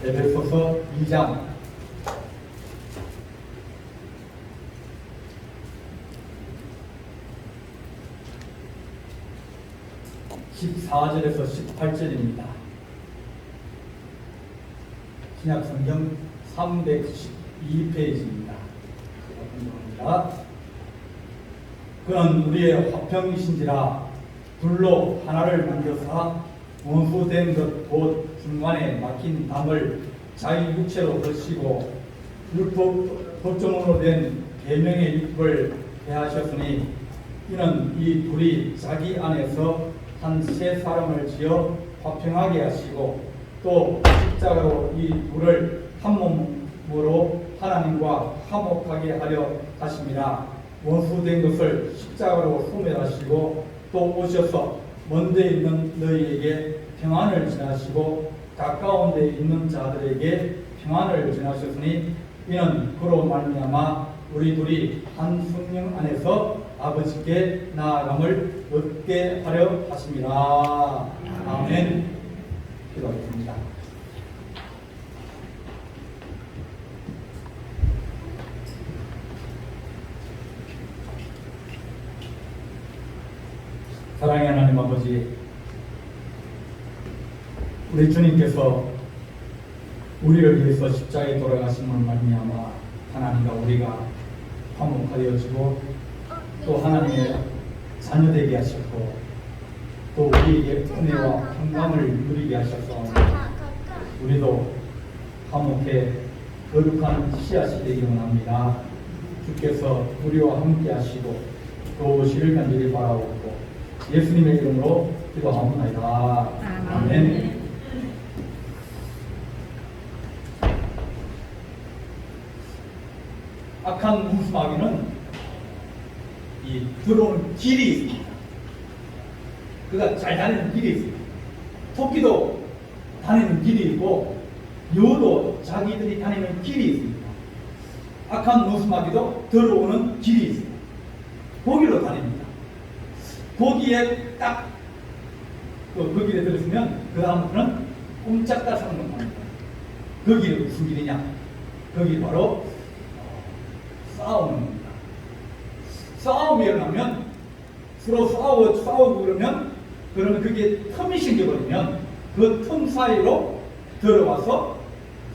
에베소서 2장 14절에서 18절입니다. 신약성경 312페이지입니다. 그는 우리의 화평이신지라 둘로 하나를 만들사 원수된 것 곧 중간에 막힌 담을 자기 육체로 거시고 율법 법정으로 된 계명의 율법을 대하셨으니 이는 이 둘이 자기 안에서 한 세 사람을 지어 화평하게 하시고 또 십자가로 이 둘을 한 몸으로 하나님과 화목하게 하려 하심이라. 원수된 것을 십자가로 소멸하시고 또 오셔서 먼데 있는 너희에게 평안을 전하시고 가까운 데 있는 자들에게 평안을 전하셨으니 이는 그로 말미암아 우리 둘이 한 성령 안에서 아버지께 나아감을 얻게 하려 하심이라. 아멘. 기도하겠습니다. 사랑의 하나님 아버지, 우리 주님께서 우리를 위해서 십자가에 돌아가심을 말미암아 하나님과 우리가 화목하여지고 또 하나님의 자녀되게 하셨고 또 우리에게 은혜와 평강을 누리게 하셔서 우리도 화목해 거룩한 씨앗이 되기 원합니다. 주께서 우리와 함께 하시고 또 오시를 간절히 바라옵고 예수님의 이름으로 기도하옵나이다. 아멘. 악한 문수마귀는 이 들어오는 길이 있습니다. 그가 잘 다니는 길이 있습니다. 토끼도 다니는 길이 있고 여우도 자기들이 다니는 길이 있습니다. 악한 문수마귀도 들어오는 길이 있습니다. 거기로 다닙니다. 거기에 딱 그 길에 들었으면 그 다음부터는 꼼짝다 상관합니다. 그 길이 무슨 길이냐? 거기 바로 싸우는 겁니다. 싸움이 일어나면 서로 싸우고 그러면 그게 틈이 생겨버리면 그 틈 사이로 들어와서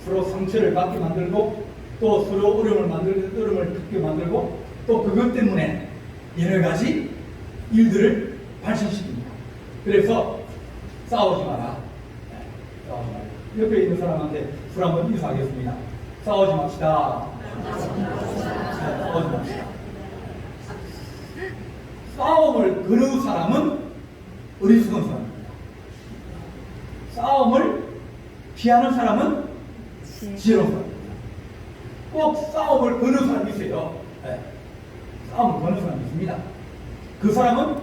서로 상처를 받게 만들고 또 서로 어려움을 겪게 만들고 또 그것 때문에 여러 가지 일들을 발생시킵니다. 그래서 싸우지 마라. 싸우지 마라. 옆에 있는 사람한테 술 한번 인사하겠습니다. 싸우지 맙시다. 싸우지 맙시다. 싸움을 거는 사람은 어리석은 사람입니다. 싸움을 피하는 사람은 지혜로운 사람입니다. 꼭 싸움을 거는 사람이 있어요. 네. 싸움을 거는 사람이 있습니다. 그 사람은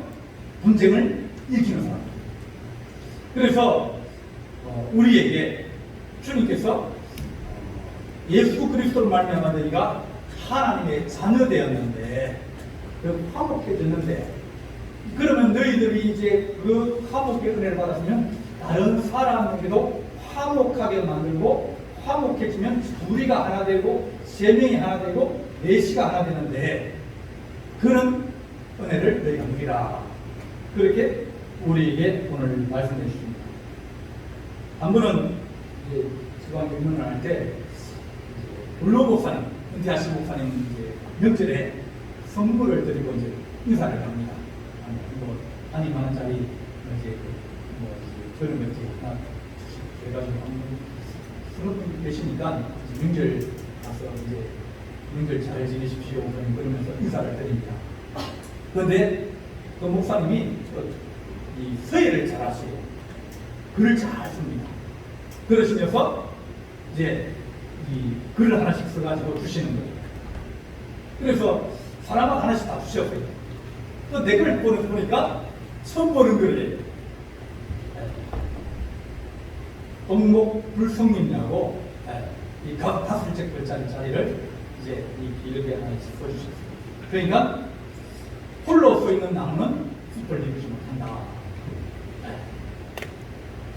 분쟁을 일으키는 사람입니다. 그래서 우리에게 주님께서 예수 그리스도를 말미암아 너희가 하나님의 자녀 되었는데 화목해졌는데 그러면 너희들이 이제 그 화목의 은혜를 받았으면 다른 사람에게도 화목하게 만들고 화목해지면 우리가 하나 되고 세 명이 하나 되고 넷이가 하나 되는데 그런 은혜를 너희가 누리라. 그렇게 우리에게 오늘 말씀해 주십니다. 한 분은 이제 지방 입문을 할 때 불로 목사님, 은퇴하신 목사님 이제 명절에 선물을 드리고 이제 인사를 합니다. 한 2만 원짜리 이제 저런 거 이제 하나 해가지고 한분 계시니까 명절 가서 이제 명절 잘 지내십시오 그러면서 인사를 드립니다. 그런데 그 목사님이 이 서예를 잘 하시고 글을 잘 씁니다. 그러시면서 이제 이 글을 하나씩 써가지고 주시는 거예요. 그래서 사람을 하나씩 다 주셨어요. 또 내 글을 보니까 처음 보는 글이에요. 동목불성님이라고 이 각 5째 글자리 자리를 이제 이렇게 하나씩 써주셨어요. 그러니까 홀로 써 있는 나무는 숲을 이루지 못한다.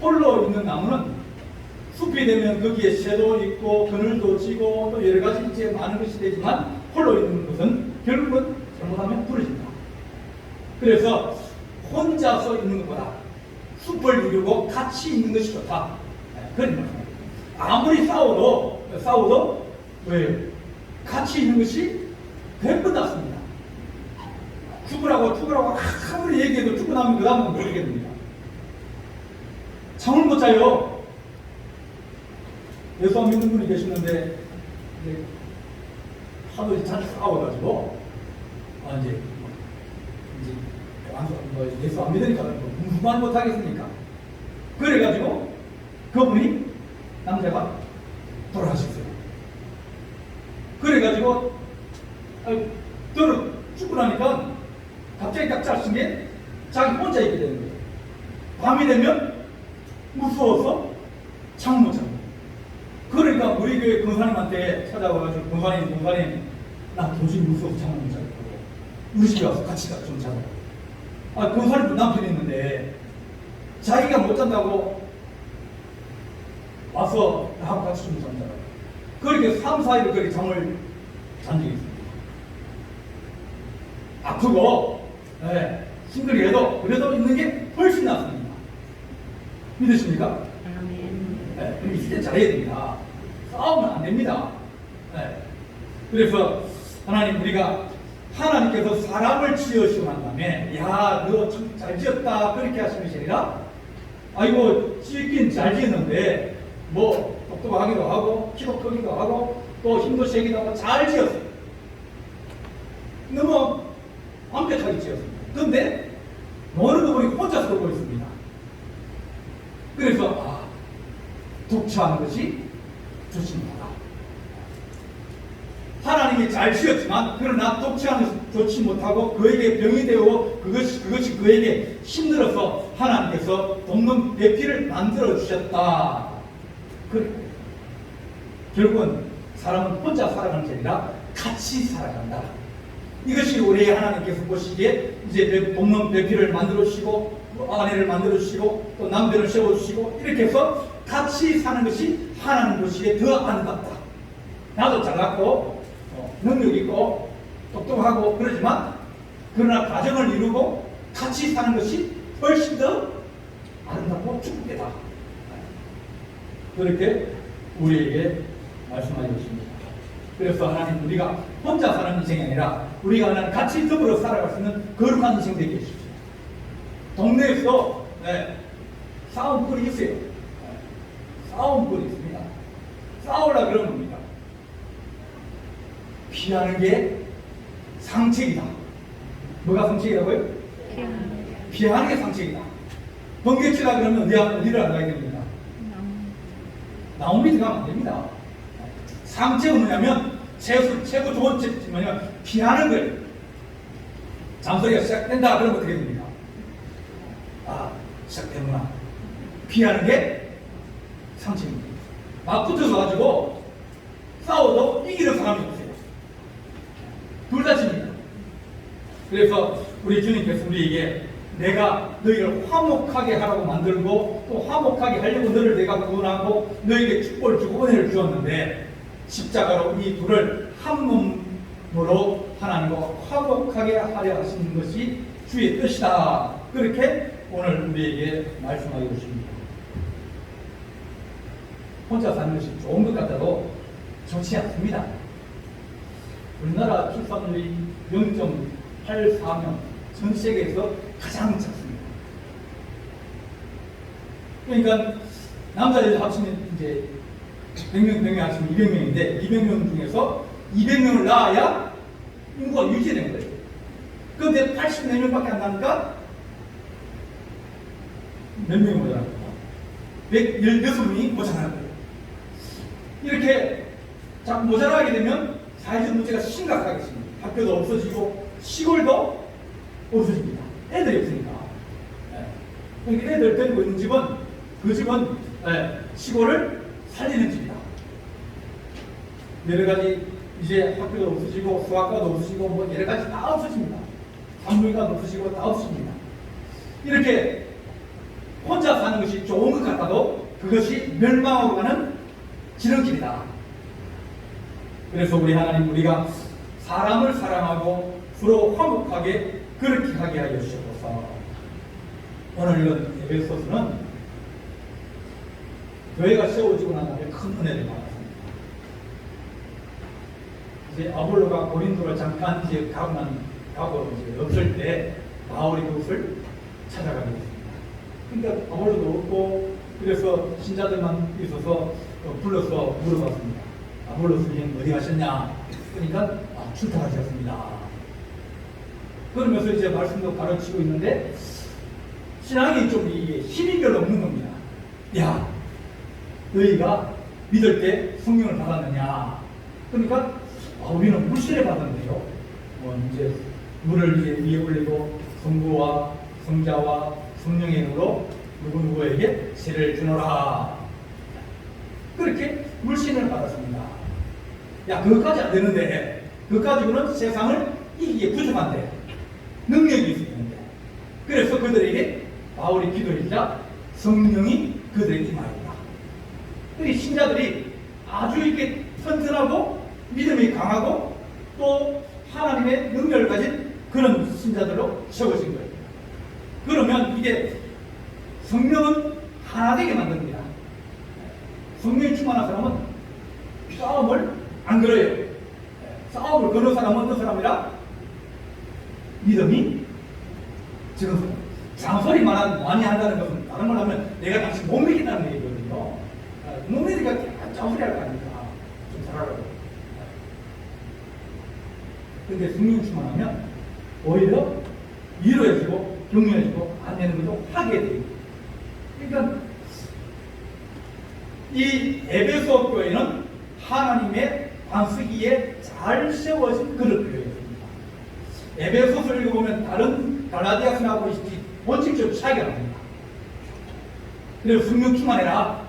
홀로 있는 나무는 숲이 되면 거기에 새도 있고 그늘도 지고 또 여러 가지 이제 많은 것이 되지만 홀로 있는 것은 결국은 잘못하면 부러진다. 그래서 혼자서 있는 것보다 숲을 이루고 같이 있는 것이 좋다. 그런 말입니다. 아무리 싸워도 왜요? 같이 있는 것이 100번 낫습니다. 죽으라고 아무리 얘기해도 죽고 나면 그 다음은 모르겠습니다. 잠을 못 자요. 예수 안 믿는 분이 계시는데 하도 잘 싸워가지고 이제 예수 안 믿으니까 무슨 못 하겠습니까? 그래가지고 그분이 남자가 돌아가셨어요. 그래가지고 죽고 나니까 갑자기 딱 짜신 게 자기 혼자 있게 되는 거예요. 밤이 되면 무서워서 잠 못 자고. 그러니까 우리 교회 권사님한테 찾아와가지고 권사님 나 도저히 무서워서 잠을 못 자겠다고 우리 집에 와서 같이 좀 자고. 권사님도 남편이 있는데 자기가 못 잔다고 와서 나하고 같이 좀 잔다고. 그렇게 3, 4일 그렇게 잠을 잔 적이 있습니다. 아프고 힘들게 해도 그래도 있는 게 훨씬 낫습니다. 믿으십니까? 그럼 있을 때 잘해야 됩니다. 싸우면 안 됩니다. 그래서 하나님 우리가 하나님께서 사람을 지으시고 난 다음에 야 너 참 잘 지었다 그렇게 하시는 것이 아니라 아이고 지었긴 잘 지었는데 뭐 똑똑하기도 하고 키도 크기도 하고 또 힘도 세기도 하고 잘 지었어요. 너무 완벽하게 지었습니다. 그런데 어느 부분이 혼자 살고 있습니다. 그래서 독처하는 것이 좋습니다. 하나님이 잘 지었지만 그러나 독처하는 것이 좋지 못하고 그에게 병이 되고 그것이 그에게 힘들어서 하나님께서 돕는 배필을 만들어 주셨다. 결국은 사람은 혼자 살아가는 게 아니라 같이 살아간다. 이것이 우리 하나님께서 보시기에 이제 돕는 배필을 만들어 주시고 아내를 만들어 주시고 또 남편을 세워 주시고 이렇게 해서 같이 사는 것이 하나님 보시기에 더 아름답다. 나도 잘났고 능력 있고 똑똑하고 그러지만 그러나 가정을 이루고 같이 사는 것이 훨씬 더 아름답고 축복되다. 그렇게 우리에게 말씀하고 있습니다. 그래서 하나님 우리가 혼자 사는 인생이 아니라 우리가 하나님 같이 더불어 살아갈 수 있는 거룩한 인생 되게 해주십시오. 동네에서 싸움꾼이 있어요. 싸움꾼이 있습니다. 싸우려 그러는 겁니다. 피하는 게 상책이다. 뭐가 상책이라고요? 피하는 게 상책이다. 번개치라 그러면 어디를 안 가야 됩니다. 나무 밑에 가면 안 됩니다. 상책은 뭐냐면 최고 좋은 책이 뭐냐면 피하는 거예요. 잠소리가 시작된다 그러면 어떻게 됩니까? 시작되구나. 피하는 게 상책입니다. 막 붙어서 가지고 싸워도 이기는 사람이 없어요. 둘 다 집니다. 그래서 우리 주님께서 우리에게 내가 너희를 화목하게 하라고 만들고 또 화목하게 하려고 너를 내가 구원하고 너에게 축복을 주고 은혜를 주었는데 십자가로 이 둘을 한 몸으로 하나님과 화목하게 하려 하시는 것이 주의 뜻이다. 그렇게 오늘 우리에게 말씀하고 계십니다. 혼자 사는 것이 좋은 것 같아도 좋지 않습니다. 우리나라 출산율이 0.84명, 전 세계에서 가장 작습니다. 그러니까 남자 여자 합치면 이제 100명 합치면 200명인데 200명 중에서 200명을 낳아야 인구가 유지되는 거예요. 그런데 84명밖에 안 나니까 몇 명이 모자랍니까? 116명이 모자라는 거예요. 이렇게 자꾸 모자라게 되면 사회적 문제가 심각하겠습니다. 학교도 없어지고 시골도 없어집니다. 애들이 없으니까. 그러니까 애들 데리고 있는 집은 그 집은 시골을 살리는 집이다. 여러 가지 이제 학교도 없어지고 수학과도 없어지고 뭐 여러 가지 다 없어집니다. 산부인과도 없어지고 다 없어집니다. 이렇게 혼자 사는 것이 좋은 것 같아도 그것이 멸망하고 가는 지름길이다. 그래서 우리 하나님, 우리가 사람을 사랑하고 서로 화목하게 그렇게 하게 하여 주셔서 오늘 이런 에베소서는 교회가 세워지고 난 다음에 큰 은혜를 받았습니다. 이제 아볼로가 고린도를 잠깐 이제 가고 이제 없을 때 바울이 그것을 찾아가게 됐습니다. 그러니까 아볼로도 없고 그래서 신자들만 있어서 불러서 물어봤습니다. 아볼로 스님 어디 가셨냐? 그러니까 출타하셨습니다. 그러면서 이제 말씀도 가르치고 있는데 신앙이 좀 이게 힘이 별로 없는 겁니다. 야, 너희가 믿을 때 성령을 받았느냐? 그러니까 우리는 물세례 받았는데요. 이제 물을 이제 위에 올리고 성부와 성자와 성령의 이름으로 누구누구에게 세례를 주노라. 그렇게 물신을 받았습니다. 야, 그것까지 안 되는데, 그것 가지고는 세상을 이기기에 부족한데, 능력이 있었는데, 그래서 그들에게 바울이 기도했자 성령이 그들에게 임하였다. 이 신자들이 아주 이렇게 튼튼하고 믿음이 강하고 또 하나님의 능력을 가진 그런 신자들로 세워진 거예요. 그러면 이게 성령은 하나 되게 만듭니다. 성령이 충만한 사람은 싸움을 안 걸어요. 싸움을 거는 사람은 어떤 사람이라? 믿음이 지금 장소리 많이 한다는 것은 다른 말 하면 내가 당신 못 믿겠다는 얘기거든요. 못 믿으니까 장소리 할 거 아닙니까? 좀 잘하라고. 근데 성령 충만하면 오히려 위로해주고 격려해주고 안내는 것도 하게 돼요. 그러니까 이 에베소 교회는 하나님의 반석위에 잘 세워진 그런 교회였습니다. 에베소서를 읽어보면 다른 갈라디아서하고 원칙적으로 차이가 납니다. 그래서 성령 충만해라,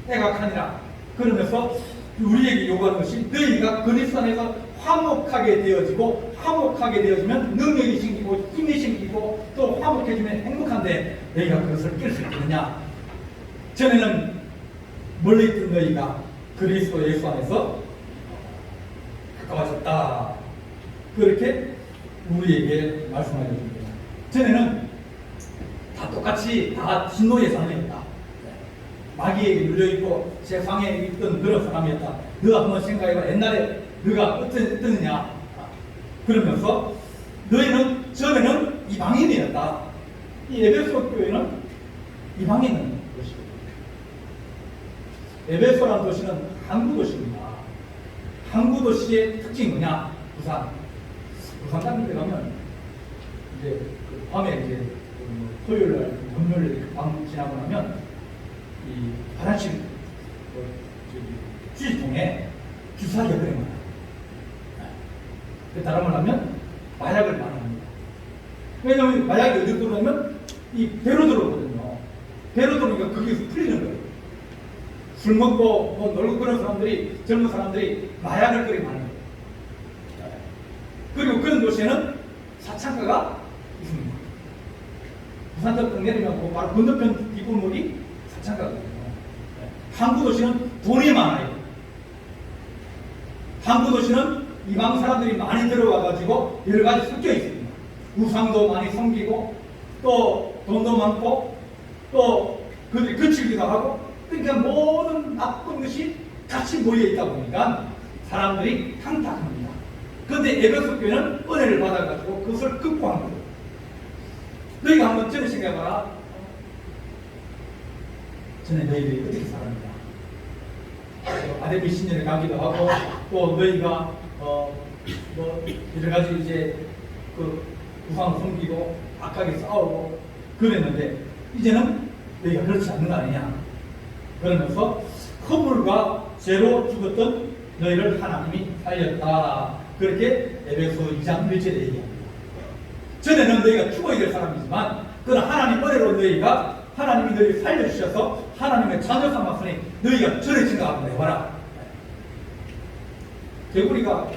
애각하니라 그러면서 우리에게 요구하는 것이 너희가 그리스도 안에서 화목하게 되어지고 화목하게 되어지면 능력이 생기고 힘이 생기고 또 화목해지면 행복한데 너희가 그것을 깰 수 있느냐? 전에는 멀리 있던 너희가 그리스도 예수 안에서 가까워졌다. 그렇게 우리에게 말씀하여 줍니다. 전에는 다 똑같이 다 진노의 사람이었다. 마귀에게 눌려있고 세상에 있던 그런 사람이었다. 너가 한번 생각해봐. 옛날에 너가 어떠느냐? 그러면서 너희는 전에는 이방인이었다. 이 에베소 교회는 이방인은 것이고 에베소라는 도시는 항구 도시입니다. 항구 도시의 특징이 뭐냐? 부산 같은 데 가면 이제 그 밤에 이제 토요일날 금요일 밤 지나고 나면 이 화장실 휴지통에 주사기가 그래 많아요. 다른 말 하면 마약을 많이 합니다. 왜냐하면 마약이 어디로 들어오면 이 배로 들어오거든요. 배로 들어오니까 거기서 풀리는 거예요. 술 먹고 뭐 놀고 그런 사람들이, 젊은 사람들이 마약을 그리 많이 해요. 그리고 그런 도시에는 사창가가 있습니다. 부산쪽 내리면 바로 건너편 뒷골목이 사창가거든요. 항구 도시는 돈이 많아요. 항구 도시는 이방 사람들이 많이 들어와가지고 여러 가지 섞여 있습니다. 우상도 많이 섬기고 또 돈도 많고 또 그들이 거칠기도 하고 그러니까 모든 나쁜 것이 같이 모여 있다 보니까 사람들이 탕탁합니다. 그런데 에베소 교회는 은혜를 받아가지고 그것을 극복한 거예요. 너희가 한번 전에 생각해봐라. 전에 너희들이 어떻게 살았느냐. 아데미 신년에 가기도 하고 또 너희가 뭐 여러 가지 이제 그 우상 섬기고 악하게 싸우고 그랬는데 이제는 너희가 그렇지 않는 거 아니냐. 그러면서 허물과 죄로 죽었던 너희를 하나님이 살렸다. 그렇게 에베소 2장 1절에 얘기합니다. 전에는 너희가 죽어야 될 사람이지만 그러나 하나님 은혜로 너희가 하나님이 너희를 살려주셔서 하나님의 자녀 삼았으니 너희가 전에 생각하고 내봐라. 개구리가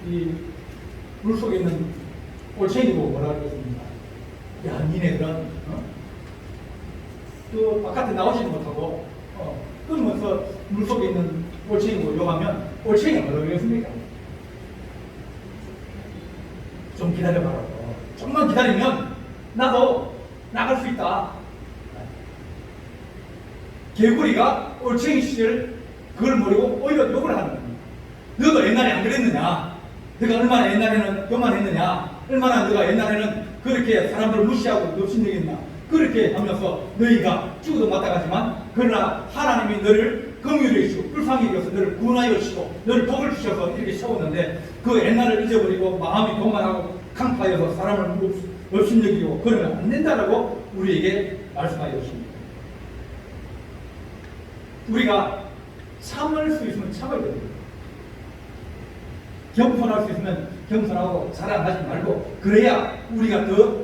이 물속에 있는 올챙이 보고 뭐라 그랬습니까? 야, 니네들은 그 바깥에 나오지도 못하고 그러면서 물속에 있는 올챙이고 욕하면 올챙이가 뭐라고 그러겠습니까? 좀 기다려봐라. 조금만 기다리면 나도 나갈 수 있다. 개구리가 올챙이 시절 그걸 모르고 오히려 욕을 하는 겁니다. 너도 옛날에 안 그랬느냐? 너가 얼마나 옛날에는 교만했느냐? 얼마나 너가 옛날에는 그렇게 사람들을 무시하고 업신여겼나? 그렇게 하면서 너희가 죽어도 마땅하지만 그러나 하나님이 너를 긍휼히 여시고 불쌍히 여겨서 너를 구원하여 주시고 너를 복을 주셔서 이렇게 세웠는데 그 옛날을 잊어버리고 마음이 교만하고 강파여서 사람을 업신여기고 그러면 안 된다라고 우리에게 말씀하여 주십니다. 우리가 참을 수 있으면 참아야 됩니다. 겸손할 수 있으면 겸손하고 자랑하지 말고 그래야 우리가 더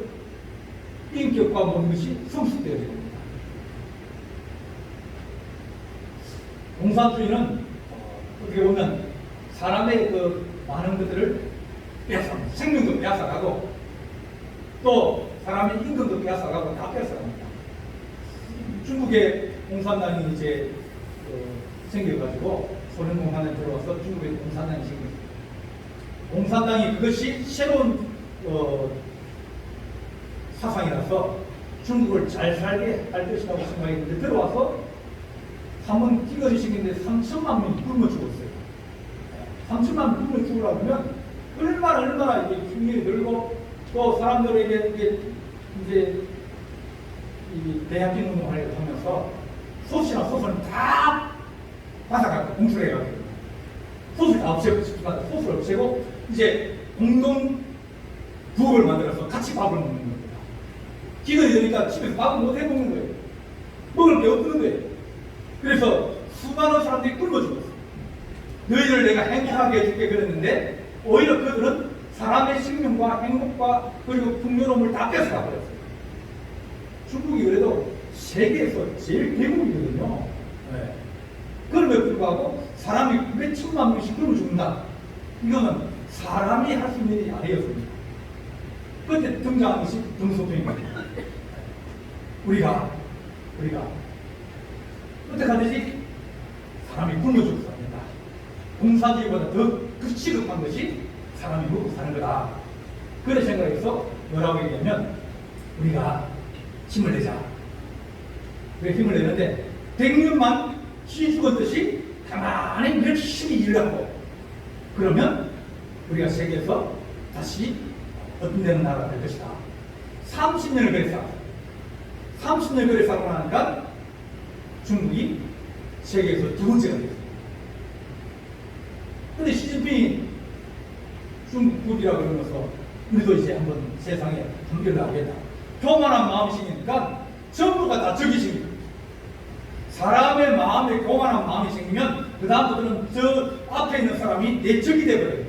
인격과 모든 것이 성숙되어야 됩니다. 공산주의는 어떻게 보면 사람의 그 많은 것들을 빼앗아갑니다. 생명도 빼앗아가고 또 사람의 인권도 빼앗아가고 다 빼앗아갑니다. 중국의 공산당이 이제 생겨가지고 소련 공산당이 들어와서 중국의 공산당이 생겼습니다. 공산당이 그것이 새로운 사상이라서 중국을 잘 살게 할 것이라고 생각했는데 들어와서 한번 찌거리 생겼는데 3천만 명이 굶어 죽었어요. 3천만 명 굶어 죽으려면 얼마나 이게 흉년이 늘고 또 사람들에게 이제 이 대약진 운동을 하면서 소시나 소설은 다 받아가고 공출해가지고 소설 다 없애고 싶지만 소설 없애고 이제 공동 부업을 만들어서 같이 밥을 먹는 겁니다. 기근이 되니까 집에서 밥을 못 해먹는 거예요. 먹을 게 없는 거예요. 그래서 수많은 사람들이 굶어 죽었어요. 너희를 내가 행복하게 해줄게 그랬는데 오히려 그들은 사람의 생명과 행복과 그리고 풍요로움을 다 뺏어가 버렸어요. 중국이 그래도 세계에서 제일 대국이거든요. 네. 그럼에도 불구하고 사람이 몇 천만 명씩 굶어 죽는다. 이거는 사람이 할 수 있는 일이 아니었습니다. 그때 등장한 것이 등소통입니다. 우리가 어떻게 하든지 사람이 굶어 죽어서 안 된다. 공산주의보다 더 시급한 것이 사람이 먹고 사는 거다. 그런 생각에서 뭐라고 얘기하면 우리가 힘을 내자. 왜 힘을 내는데 100년만 쉬 죽었듯이 가만히 열심히 일하고 그러면 우리가 세계에서 다시 어떤 데는 나라가 될 것이다. 30년을 그랬어. 30년 그래 살고 나니까 중국이 세계에서 두 번째가 됐습니다. 근데 시진핑이 중국이라고 그러면서 우리도 이제 한번 세상에 분별을 하겠다. 교만한 마음이 생기니까 전부가 다 적이 생깁니다. 사람의 마음에 교만한 마음이 생기면 그 다음부터는 저 앞에 있는 사람이 내 적이 되어버려요.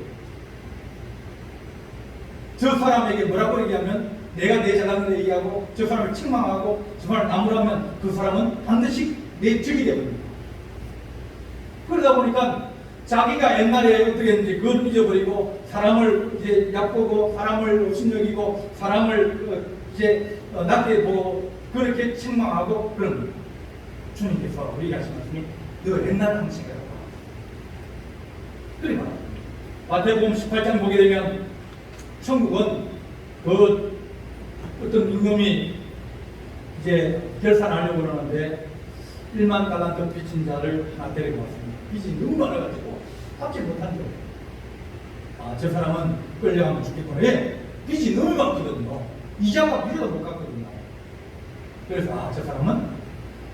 저 사람에게 뭐라고 얘기하면 내가 내 잘나는 데 얘기하고 저 사람을 책망하고 저 사람을 나무라면 그 사람은 반드시 내 적이 되어버립니다. 그러다 보니까 자기가 옛날에 어떻게 했는지 그걸 잊어버리고 사람을 이제 얕보고 사람을 업신여기고 사람을 이제 낮게 보고 그렇게 책망하고 그런 겁니다. 주님께서 우리가 하신 말씀이 너 옛날 방식이라고 그래 말합니다. 마태복음 18장 보게 되면 천국은 그 어떤 임금이 이제 결산하려고 그러는데 1만 달란트 빚진 자를 하나 데리고 왔습니다. 빚이 너무 많아가지고 갚지 못한 줄. 저 사람은 끌려가면 죽겠구나. 예, 빚이 너무 많거든요. 이자가 무지도 못 갚거든요. 그래서 저 사람은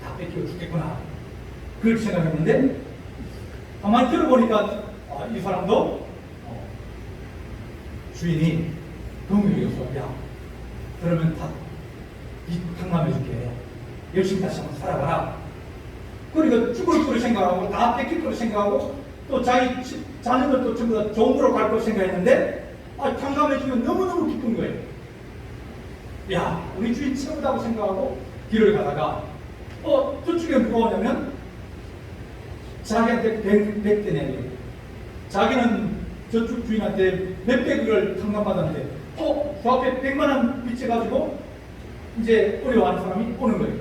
다 뺏기고 죽겠구나. 그렇게 생각했는데 가만히 들어보니까 이 사람도 주인이 긍휼이어서 야 그러면 다 빚 탕감해줄게. 열심히 다시 한번 살아봐라. 그러니까 죽을 거를 생각하고 다 뺏길 거를 생각하고 또 자기 자녀들도 전부 다 종으로 갈 걸 생각했는데 탕감해주면 너무너무 기쁜 거예요. 야 우리 주인 최고다고 생각하고 길을 가다가 저쪽에 누가 오냐면 자기한테 100대 내요. 자기는 저쪽 주인한테 몇백을 탕감받았는데 저 앞에 100만 원 빚져가지고 이제 어려워하는 사람이 오는 거예요.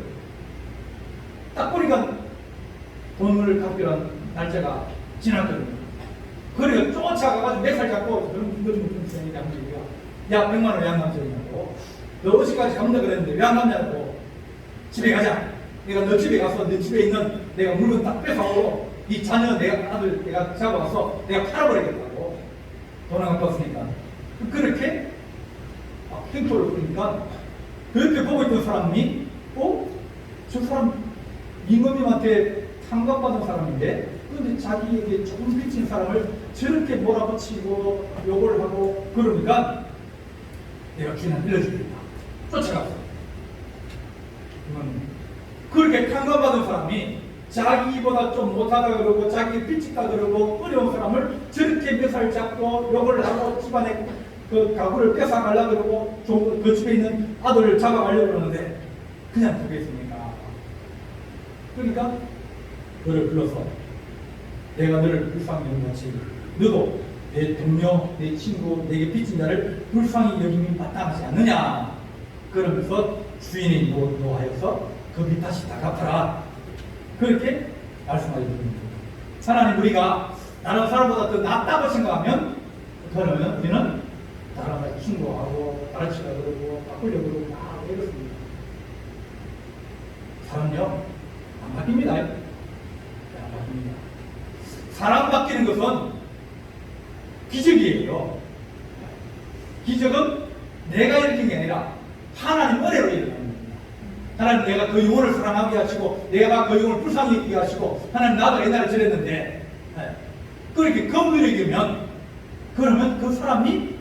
돈을 갚기란 날짜가 지났거든요. 그래서 쫓아가가지고 몇 살 잡고 너는 무슨 생이냐 야 100만 원 왜 안 남자냐고 너 어디까지 갑니다 그랬는데 왜 안 남냐고 집에 가자. 내가 너 집에 가서 너 집에 있는 내가 물건 딱 뺏어오고 이 자녀 내가 아들 내가 잡아가서 내가 팔아버리겠다고 돈 안 갚았으니까 그렇게 행포를 부리니까 그렇게 보고 있던 사람이 저 사람 임금님한테 상감받은 사람인데 근데 자기에게 조금 빚진 사람을 저렇게 몰아붙이고 욕을 하고 그러니까 내가 주인한테 일러주겠다 쫓아갔어. 그렇게 상감받은 사람이 자기보다 좀 못하다 그러고 자기 빚있다 그러고 어려운 사람을 저렇게 몇 잡고 욕을 하고 집안에 그 가구를 뺏어가려고 그러고 그 집에 있는 아들을 잡아가려고 그러는데 그냥 두겠습니까? 그러니까 너를 불러서 내가 너를 불쌍히 여김같이 너도 내 동료, 내 친구, 내게 빚진 자를 불쌍히 여김이 마땅하지 않느냐 그러면서 주인이 노하여서 그 빚 다시 다 갚아라 그렇게 말씀하게 됩니다. 하나님 우리가 다른 사람보다 더 낫다고 생각하면 그러면 우리는 다른 사람 친구하고 가르치려 그러고 바꾸려고 그러고 다 이렇습니다. 사람요 안 바뀝니다. 안 바뀝니다. 사람 바뀌는 것은 기적이에요. 기적은 내가 일으킨 게 아니라 하나님 은혜로 일어나는 겁니다. 하나님 내가 그 영혼을 사랑하게 하시고 내가 그 영혼을 불쌍히 여기게 하시고 하나님 나도 옛날에 저랬는데 그렇게 긍휼히 여기면 그러면 그 사람이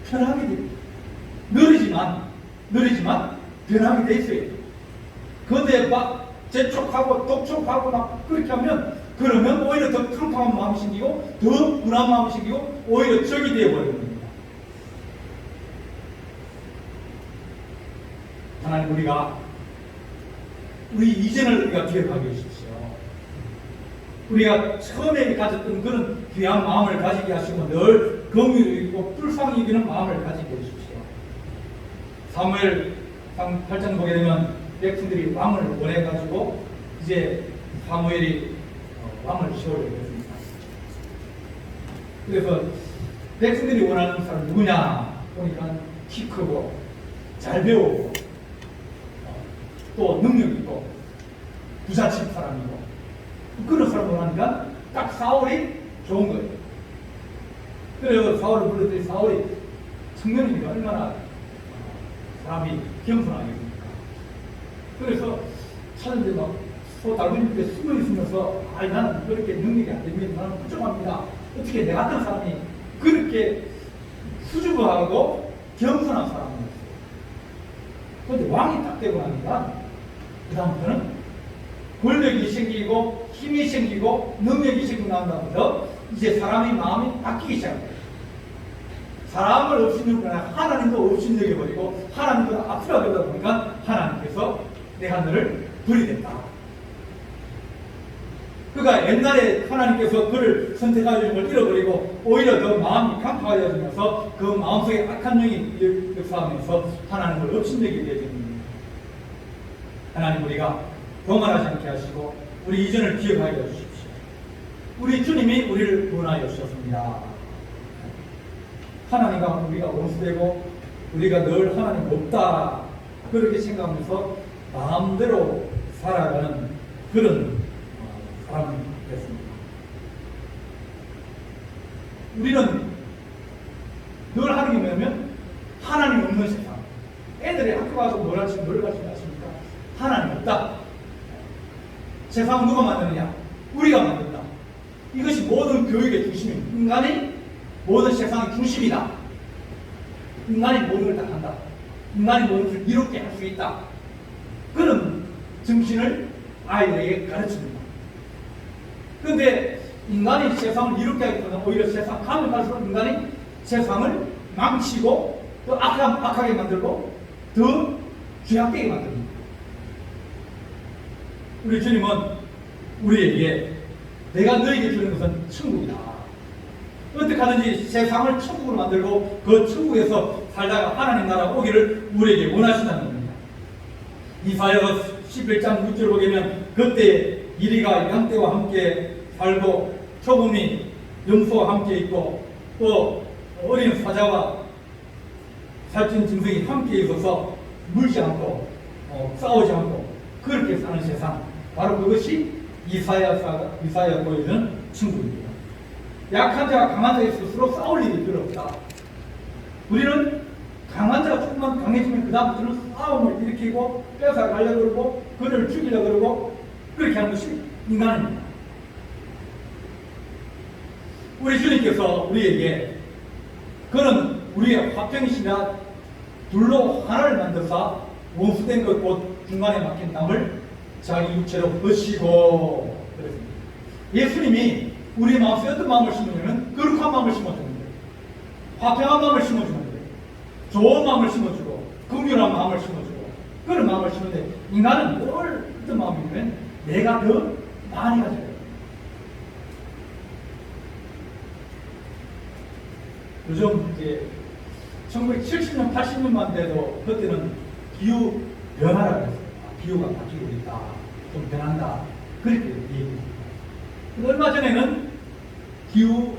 변하게 됩니다. 느리지만 변하게 돼 있어요. 그런데 막 재촉하고 독촉하고 막 그렇게 하면 그러면 오히려 더 캄캄한 마음이 생기고 더 불안한 마음이 생기고 오히려 적이 되어버리는 겁니다. 하나님 우리 이전을 우리가 기억하게 해주십시오. 우리가 처음에 가졌던 그런 귀한 마음을 가지게 하시고 늘 긍휼히 여기고 불쌍히 여기는 마음을 가지게 해주십시오. 사무엘 8장 보게 되면 백성들이 왕을 원해가지고 이제 사무엘이 왕을 세우려고 했습니다. 그래서 백성들이 원하는 사람 누구냐 보니까 키 크고 잘 배우고 또 능력 있고 부잣집 사람이고 그런 사람을 원하니까 딱 사울이 좋은 거예요. 그래서 사울을 불렀더니 사울이 청년이니까 얼마나 사람이 겸손하겠습니까? 그래서 찾는데 막 달분 밑에 숨어 있으면서 나는 그렇게 능력이 안 됩니다. 나는 부족합니다. 어떻게 내 같은 사람이 그렇게 수줍어하고 겸손한 사람이었어요. 그런데 왕이 딱 되고 나니까 그 다음부터는 권력이 생기고 힘이 생기고 능력이 생기고 난 다음부터 이제 사람의 마음이 바뀌기 시작합니다. 사람을 업신여기거나 하나님도 업신여겨버리고 하나님도 앞으로 가다 보니까 하나님께서 내가 너를 들이댔다. 그러니까 옛날에 하나님께서 그를 선택하는 걸 잃어버리고 오히려 더 마음이 강팍해지면서 그 마음속에 악한 영이 역사하면서 하나님을 업신여기게 되어집니다. 하나님 우리가 교만하지 않게 하시고 우리 이전을 기억하게 해주십시오. 우리 주님이 우리를 구원하여 주셨습니다. 하나님과 우리가 원수되고 우리가 늘 하나님 없다 그렇게 생각하면서 마음대로 살아가는 그런 사람이 됐습니다. 우리는 늘 하는 게 뭐냐면 하나님 없는 세상. 애들이 학교 가서 놀 같이 아십니까? 하나님 없다. 세상 누가 만드느냐? 우리가 만든다. 이것이 모든 교육의 중심입니다. 인간이 모든 세상의 중심이다. 인간이 모든 걸 다 한다. 인간이 모든 것을 이롭게 할 수 있다. 그런 정신을 아이들에게 가르칩니다. 그런데 인간이 세상을 이롭게 하기보다는 오히려 세상 가면 갈수록 인간이 세상을 망치고 더 악하게 만들고 더 죄악되게 만듭니다. 우리 주님은 우리에게 내가 너에게 주는 것은 천국이다. 어떻게 하든지 세상을 천국으로 만들고 그 천국에서 살다가 하나님 나라 오기를 우리에게 원하신다는 겁니다. 이사야서 11장 6절 보게 되면 그때 이리가 양떼와 함께 살고 초범이 염소와 함께 있고 또 어린 사자와 살찐 짐승이 함께 있어서 물지 않고 싸우지 않고 그렇게 사는 세상, 바로 그것이 이사야가 보여주는 친구입니다. 약한 자가 강한 자에 있을수록 싸울 일이 별로 없다. 우리는 강한 자가 조금만 강해지면 그 다음부터는 싸움을 일으키고 뺏어가려고 그러고 그를 죽이려고 그러고 그렇게 하는 것이 인간입니다. 우리 주님께서 우리에게 그는 우리의 화평이시라 둘로 하나를 만들사 원수된 그 곧 중간에 막힌 땅을 자기 육체로 버시고 그랬습니다. 예수님이 우리 마음속에 어떤 마음을 심으냐면 거룩한 마음을 심어주는 거예요. 화평한 마음을 심어주는 거예요. 좋은 마음을 심어주고 긍휼한 마음을 심어주고 그런 마음을 심는데 인간은 뭘 어떤 마음이냐면 내가 더 많이 가져야 돼요. 요즘 이제 1970년, 80년만 돼도 그때는 기후 변화라고 했어요. 기후가 바뀌고 있다. 좀 변한다. 그렇게 얘기합니다. 얼마 전에는 기후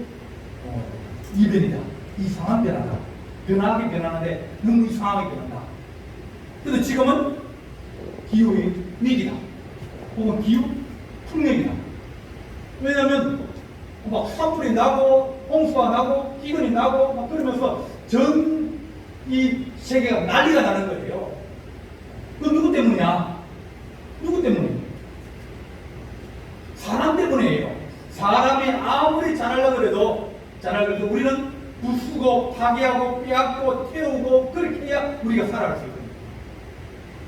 이변이다. 이상한 변화다. 변하게 변하는데 너무 이상하게 변한다. 그런데 지금은 기후의 위기다. 혹은 기후 풍력이다. 왜냐하면 막 산불이 나고 홍수가 나고 기근이 나고 막 그러면서 전 이 세계가 난리가 나는 거예요. 그 누구 때문이야? 누구 때문이에요? 사람 때문이에요. 사람이 아무리 잘하려고 해도 우리는 부수고 파괴하고 빼앗고 태우고 그렇게 해야 우리가 살아갈 수 있거든요.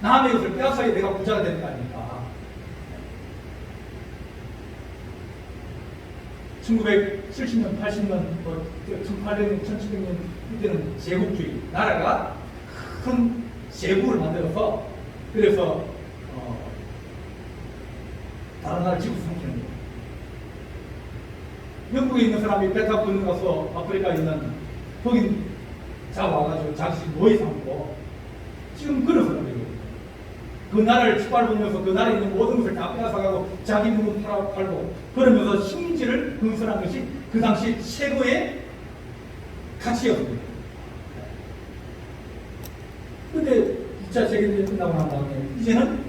남의 것을 빼앗아야 내가 부자가 되는 거 아닙니까? 1970년, 80년, 1800년, 1700년 이때는 제국주의 나라가 큰 제국을 만들어서 그래서 다른 나라를 지구 삼키는 거예요. 영국에 있는 사람이 배 타고 건너가서 아프리카에 있는 흑인 잡아와가지고 자기 노예 삼고 지금 그런 사람이에요. 그 나라를 짓밟으면서 그 나라에 있는 모든 것을 다 빼앗아가고 자기 물건 팔고 그러면서 식민지를 건설한 것이 그 당시 최고의 가치였습니다. 그런데 2차 세계대전이 끝나고 난 다음에 이제는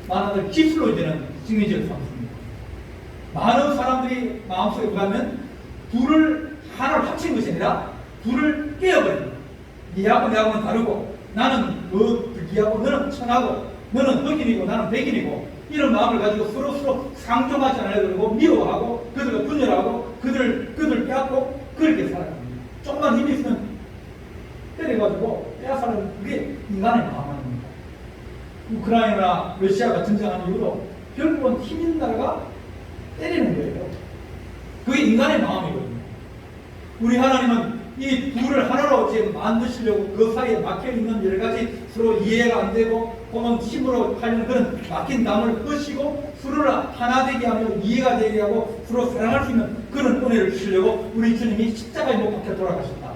많은 기술로 이제는 식민지를 삼습니다. 많은 사람들이 마음속에 가면 둘을 하나로 합친 것이 아니라 둘을 깨어버립니다. 니하고 내하고는 다르고 나는 니하고 너는 천하고 너는 흑인이고 나는 백인이고 이런 마음을 가지고 서로 상종하지 않으려고 그러고 미워하고 그들과 분열하고 그들 빼앗고 그렇게 살아갑니다. 조금만 힘이 있으면 때려가지고 빼앗아는 그게 인간의 마음 아닙니까? 우크라이나 러시아가 전쟁한 이후로 결국은 힘 있는 나라가 때리는 거예요. 그게 인간의 마음이거든요. 우리 하나님은 이 둘을 하나로 지금 만드시려고 그 사이에 막혀있는 여러 가지 서로 이해가 안 되고 혹은 힘으로 하려는 그런 막힌 담을 허시고 서로를 하나 되게 하며 이해가 되게 하고 서로 사랑할 수 있는 그런 은혜를 주시려고 우리 주님이 십자가에 못 박혀 돌아가셨다.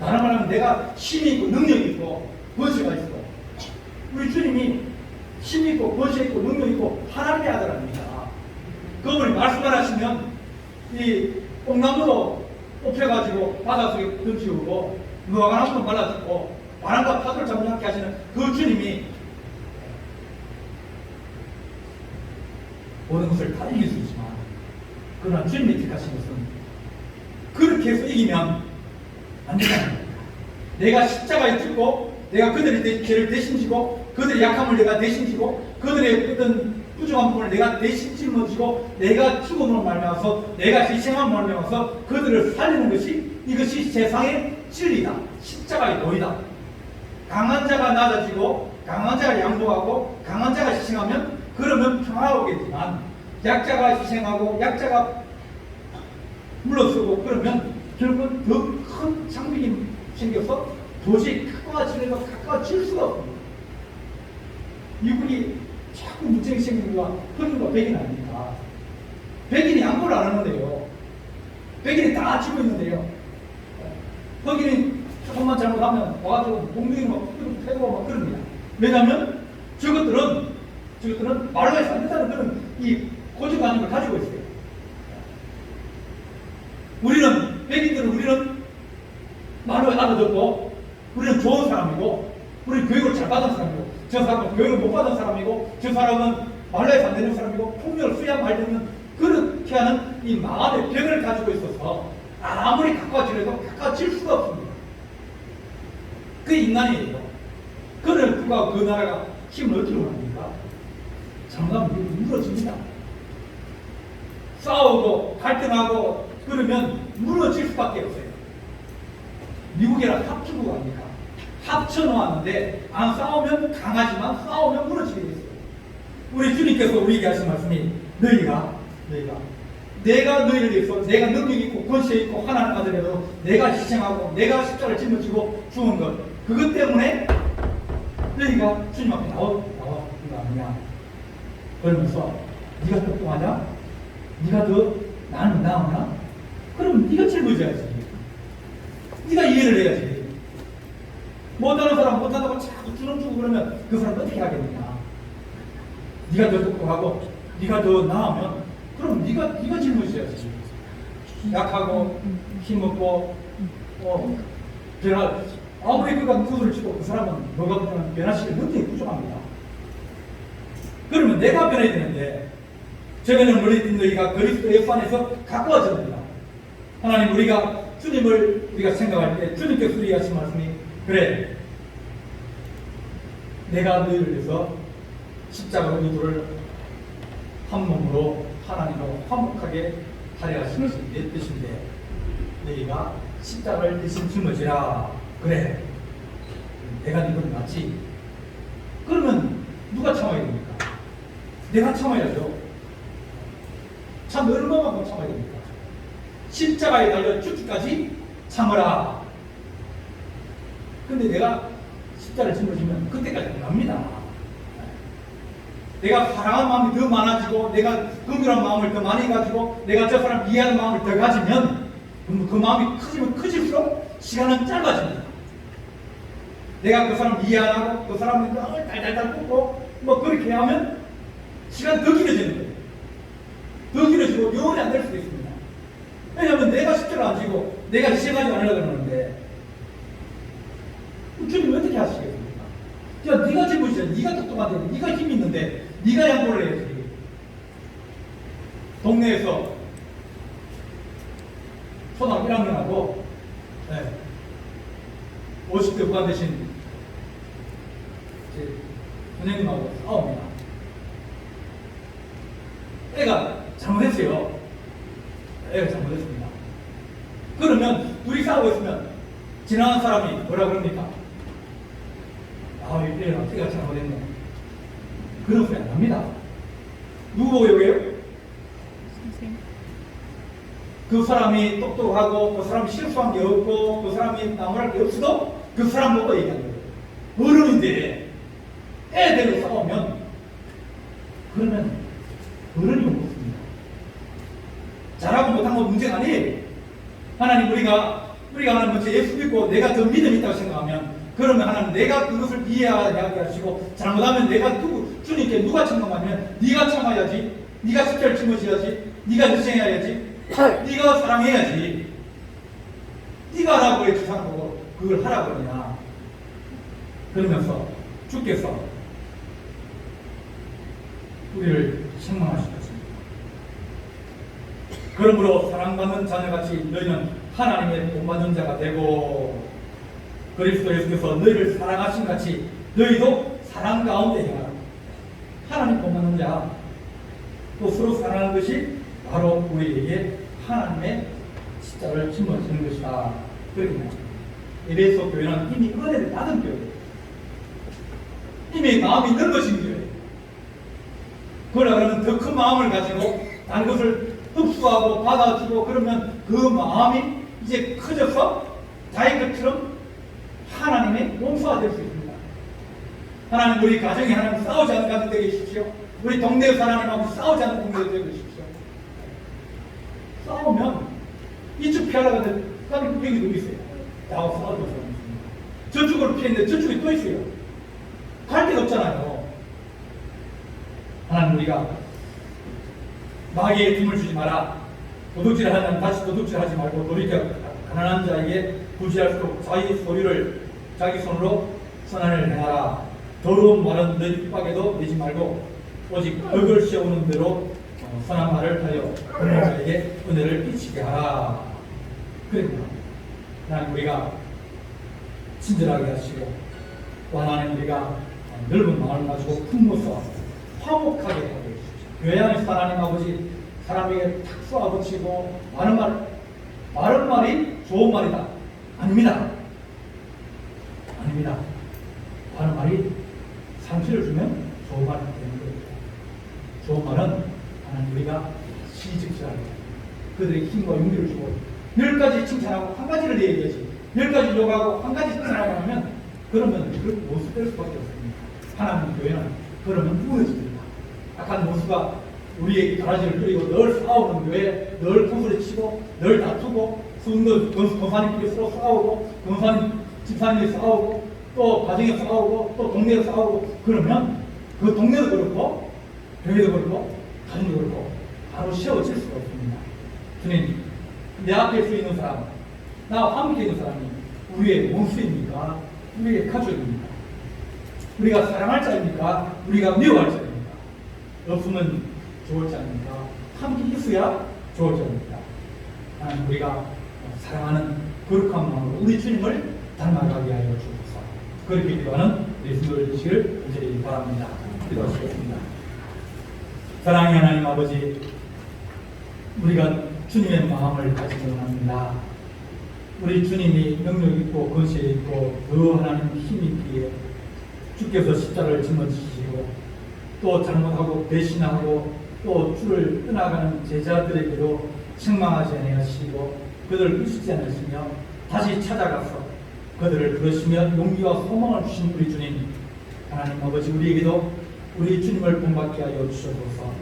다른 말하면 내가 힘이 있고 능력이 있고 권세가 있어. 우리 주님이 힘이 있고 권세 있고 능력이 있고 하나님의 아들 아닙니다. 그분이 말씀을 하시면 이 뽕나무도 뽑혀가지고 바닷속에 던지우고 무화과 나무도 말라 죽고 바람과 파도를 잡지 않게 하시는 그 주님이 모든 것을 다 이길 수 있지만 그러나 주님이 택하신 것은 그렇게 해서 이기면 안 된다는 겁니다. 내가 십자가에 죽고 내가 그들의 죄를 대신 지고 그들의 약함을 내가 대신 지고 그들의 어떤 부족한 부분을 내가 대신 짊어지고 내가 죽음으로 말미암아서 내가 희생함으로 말미암아서 그들을 살리는 것이 이것이 세상의 진리다. 십자가의 도리다. 강한 자가 낮아지고 강한 자가 양보하고 강한 자가 희생하면 그러면 평화가 오겠지만 약자가 희생하고 약자가 물러서고 그러면 결국은 더 큰 장벽이 생겨서 도저히 가까워질 수가 없습니다. 미국이 자꾸 문제가 생기는 건 흑인과 백인 아닙니까? 백인이 양보를 안 하는데요. 백인이 다 지고 있는데요. 흑인이 조금만 잘못하면 와가지고 몽둥이 막 패고 막 그럽니다. 왜냐하면 저것들은 저것들은 말로 해서 안 된다는 그런 이 고정관념을 가지고 있어요. 백인들은 우리는 말로 알아듣고, 우리는 좋은 사람이고, 우리는 교육을 잘 받은 사람이고, 저 사람은 교육을 못 받은 사람이고, 저 사람은 말로 해서 안 되는 사람이고, 폭력을 수양 말 듣는 그렇게 하는 이 마음의 벽을 가지고 있어서 아무리 가까워지려도 가까워질 수가 없습니다. 그 인간이에요. 그를 불구하고 그 나라가 힘을 어떻게 원합니까? 장담은 무너집니다. 싸우고 갈등하고 그러면 무너질 수밖에 없어요. 미국이랑 합주국 아닙니까? 합쳐놓았는데 안 싸우면 강하지만 싸우면 무너지게 됐어요. 우리 주님께서 우리에게 하신 말씀이 너희가 내가 너희를 위해서 내가 능력 있고 권세 있고 하나님 아들에도 내가 희생하고 내가 십자가를 짊어지고 죽은 것 그것 때문에 너희가 주님 앞에 나와 이거 아니냐 그러면서 네가 똑똑하냐? 네가 더 나는 나오나? 그럼 네가 짊어져야지. 네가 이해를 해야지. 못하는 사람 못한다고 자꾸 주눅주고 그러면 그 사람 어떻게 하겠느냐? 네가 더 똑똑하고 네가 더 나으면 그럼 네가 짊어져야지. 약하고 힘없고 아무리 그가 누구를 치고 그 사람은 뭐가 보면 변화시킬 능력이 부족합니다. 그러면 내가 변해야 되는데 저에는 멀리 있는 너희가 그리스도 예수 안에서 가까워져야 됩니다. 하나님 우리가 주님을 우리가 생각할 때 주님께서 우리가 하신 말씀이 그래 내가 너희를 위해서 십자가 의도를 한 몸으로 하나님으로 화목하게 하려 하신 것이 내 뜻인데 너희가 십자가를 대신 짊어지라. 그래 내가 이걸 맞지. 그러면 누가 참아야 됩니까? 내가 참아야죠. 참 얼마만큼 참아야 됩니까? 십자가에 달려 죽기까지 참으라. 근데 내가 십자가를 짊어지면 그때까지 안 갑니다. 내가 사랑하는 마음이 더 많아지고 내가 긍휼한 마음을 더 많이 가지고 내가 저 사람 이해하는 마음을 더 가지면 그 마음이 커지면 커질수록 시간은 짧아집니다. 내가 그 사람 이해 안 하고 그 사람을 달달달 뽑고 뭐 그렇게 하면 시간 더 길어지는 거예요. 더 길어지고 영원히 안 될 수도 있습니다. 왜냐하면 내가 십자가 안 지고 내가 희생하지 않으려고 그러는데 주님이 어떻게 하시겠습니까? 야, 네가 짊어지자. 네가 똑똑한데 네가 힘이 있는데 네가 양보를 해야지. 동네에서 초등학교 1학년하고 50대 후반 되신 선생님하고 싸웁니다. 애가 잘못했어요. 애가 잘못했습니다. 그러면 둘이 싸우고 있으면 지나가는 사람이 뭐라 그럽니까? 얘가 애가 잘못했네. 그런 소리 안 합니다. 누구 보고 욕해요? 선생님. 그 사람이 똑똑하고 그 사람이 실수한 게 없고 그 사람이 나무랄 게 없어도 그 사람 보고 얘기하는 거예요. 어른인데 애들로 싸우면 그러면 어른이 없습니다. 잘하고 못한 건 문제가 아니에요. 하나님 우리가 하나님 먼저 예수 믿고 내가 더 믿음이 있다고 생각하면 그러면 하나님 내가 그것을 이해하게 하시고 잘못하면 내가 주님께 누가 참아하면 네가 참아야지. 네가 십자를 짊어져야지. 네가 희생해야지. 네가 사랑해야지. 네가 하라고 해 주사는 거고 그걸 하라고 그러냐. 그러면서 주께서 우리를 책망하시겠습니다. 그러므로 사랑받는 자녀같이 너희는 하나님의 본받는 자가 되고 그리스도 예수께서 너희를 사랑하신 같이 너희도 사랑 가운데 행하라. 하나님 본받는 자 또 서로 사랑하는 것이 바로 우리에게 하나님의 십자가를 짊어지는 것이다. 그러면 에베소 교회는 이미 은혜를 받은 교회예요. 이미 마음이 넓어진 교회예요. 그러면 더 큰 마음을 가지고 다른 것을 흡수하고 받아주고 그러면 그 마음이 이제 커져서 자기 것처럼 하나님의 몸소가 될 수 있습니다. 하나님 우리 가정이 하나님 싸우지 않는 가정 되게 해주십시오. 우리 동네에서 하나님하고 싸우지 않는 동네가 되게 해주십시오. 싸우면 이쪽 피하려고 하는데 다른 여기 누구 있어요? 나하고 싸우고 있습니다. 저쪽으로 피했는데 저쪽에 또 있어요. 갈 데가 없잖아요. 하나님 우리가 마귀에 틈을 주지 마라. 도둑질하면 다시 도둑질하지 말고 돌이켜 가난한 자에게 부지할수록 자기 소유를 자기 손으로 선한을 행하라. 더러운 말은 너 입밖에도 내지 말고 오직 덕을 씌우는 대로 선한 말을 하여 그런 자에게 은혜를 끼치게 하라. 그러니까 하나님 우리가 친절하게 하시고 또 하나님 우리가 넓은 마음을 가지고 품어서 화목하게 하게 해주십시오. 교회 안에서 하나님 아버지 사람에게 탁 쏘아붙이고 많은 말이 좋은 말이다. 아닙니다. 아닙니다. 많은 말이 상처를 주면 좋은 말이 되는 거예요. 좋은 말은 하나님 우리가 시직시하게 그들에게 힘과 용기를 주고 10가지 칭찬하고 한 가지를 얘기하지 10가지 욕하고 한 가지 칭찬하고 하면 그러면 그렇게 모습될 수밖에 없습니다. 하나님 교회는 그러면 무너집니다. 악한 모습과 우리의 가라지를 끓이고 늘 싸우는 교회, 늘 구슬을 치고 늘 다투고 권사님끼리 서로 싸우고 권사님 집사님끼리 싸우고 또 가정에 싸우고 또 동네에 싸우고 그러면 그 동네도 그렇고 교회도 그렇고 가정도 그렇고 바로 세워질 수가 없습니다. 주님, 내 앞에 서 있는 사람, 나와 함께 있는 사람이 우리의 원수입니까? 우리의 가족입니까? 우리가 사랑할 자입니까? 우리가 미워할 자입니까? 없으면 좋을 자입니까? 함께 있어야 좋을 자입니까? 하나님 우리가 사랑하는 거룩한 마음으로 우리 주님을 닮아가게 하여 주옵소서. 그렇게 기도하는 우리 성도들 되시기를 간절히 바랍니다. 기도하시겠습니다. 사랑의 하나님 아버지, 우리가 주님의 마음을 가지기 원합니다. 우리 주님이 능력 있고 권세 있고 더 하나님 힘 있기에 주께서 십자가를 짊어지시고 또 잘못하고 배신하고 또 주를 떠나가는 제자들에게도 책망하지 아니하시고 그들을 부시지 않으시며 다시 찾아가서 그들을 부르시며 용기와 소망을 주신 우리 주님 하나님 아버지, 우리에게도 우리 주님을 본받게 하여 주셔서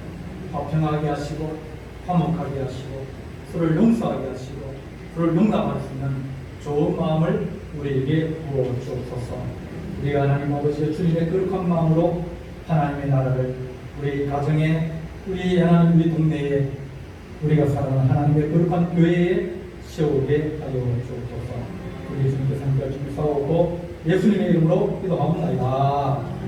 화평하게 하시고 화목하게 하시고 서로를 용서하게 하시고 서로를 용납할 수 있는 좋은 마음을 우리에게 부어 주옵소서. 우리가 하나님 아버지의 주님의 거룩한 마음으로 하나님의 나라를 우리 가정에 우리 하나님 우리 동네에 우리가 사랑하는 하나님의 거룩한 교회에 세우게 하여 주옵소서. 우리 주님께서 함께 하시며 싸우고 예수님의 이름으로 기도하옵나이다.